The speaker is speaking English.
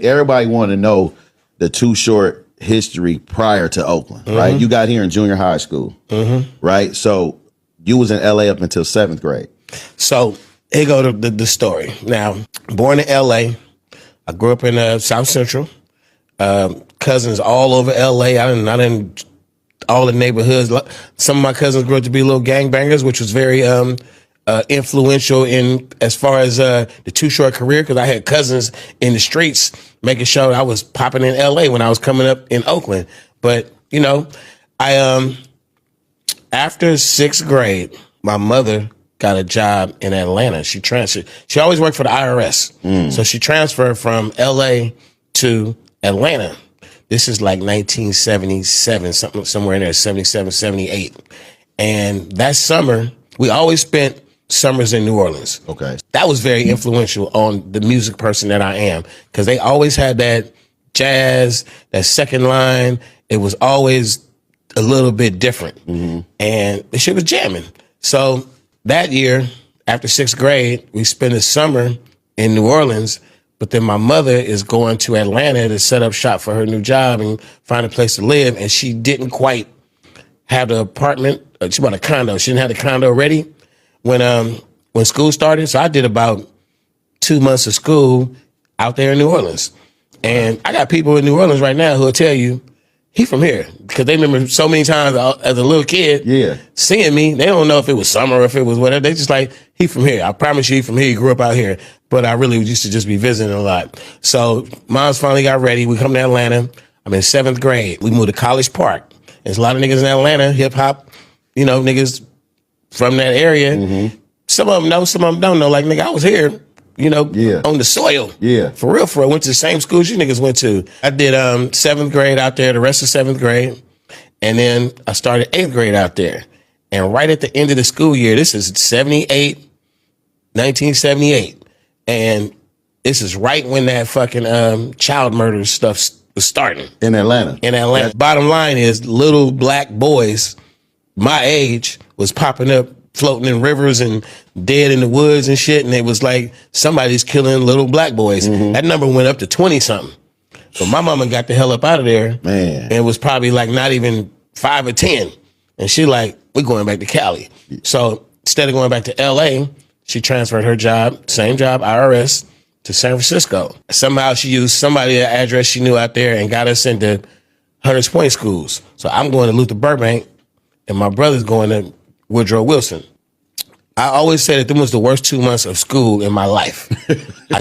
Everybody want to know the Too Short history prior to Oakland, right? You got here in junior high school, right? So you was in LA up until 7th grade. So here go the story. Now, born in LA, I grew up in South Central. Cousins all over LA. I didn't all the neighborhoods. Some of my cousins grew up to be little gangbangers, which was very influential in as far as the Too Short career, because I had cousins in the streets making sure I was popping in LA when I was coming up in Oakland. But you know, I after 6th grade, my mother got a job in Atlanta. She transferred. She always worked for the IRS, so she transferred from LA to Atlanta. This is like 1977, somewhere in there, 77, 78. And that summer, we always spent summers in New Orleans. Okay. That was very influential on the music person that I am, because they always had that jazz, that second line. It was always a little bit different. And the shit was jamming. So that year, after 6th grade, we spent the summer in New Orleans. But then my mother is going to Atlanta to set up shop for her new job and find a place to live. And she didn't quite have the apartment. She bought a condo. She didn't have the condo ready when school started. So I did about 2 months of school out there in New Orleans. And I got people in New Orleans right now who will tell you, he from here. Because they remember so many times as a little kid seeing me. They don't know if it was summer or if it was whatever. They just like, he from here. I promise you he from here. He grew up out here. But I really used to just be visiting a lot. So moms finally got ready. We come to Atlanta. I'm in 7th grade. We moved to College Park. There's a lot of niggas in Atlanta, hip hop, you know, niggas from that area. Some of them know, some of them don't know. Like, nigga, I was here, you know, on the soil. For real, for real. Went to the same schools you niggas went to. I did 7th grade out there, the rest of 7th grade. And then I started 8th grade out there. And right at the end of the school year, this is 1978. And this is right when that fucking child murder stuff was starting. In Atlanta. In Atlanta. Bottom line is, little black boys my age was popping up, floating in rivers and dead in the woods and shit. And it was like, somebody's killing little black boys. That number went up to 20-something. So my mama got the hell up out of there. Man. And it was probably like not even 5 or 10. And she like, we're going back to Cali. So instead of going back to LA, she transferred her job, same job, IRS, to San Francisco. Somehow she used somebody's address she knew out there and got us into Hunters Point schools. So I'm going to Luther Burbank, and my brother's going to Woodrow Wilson. I always say that them was the worst 2 months of school in my life. I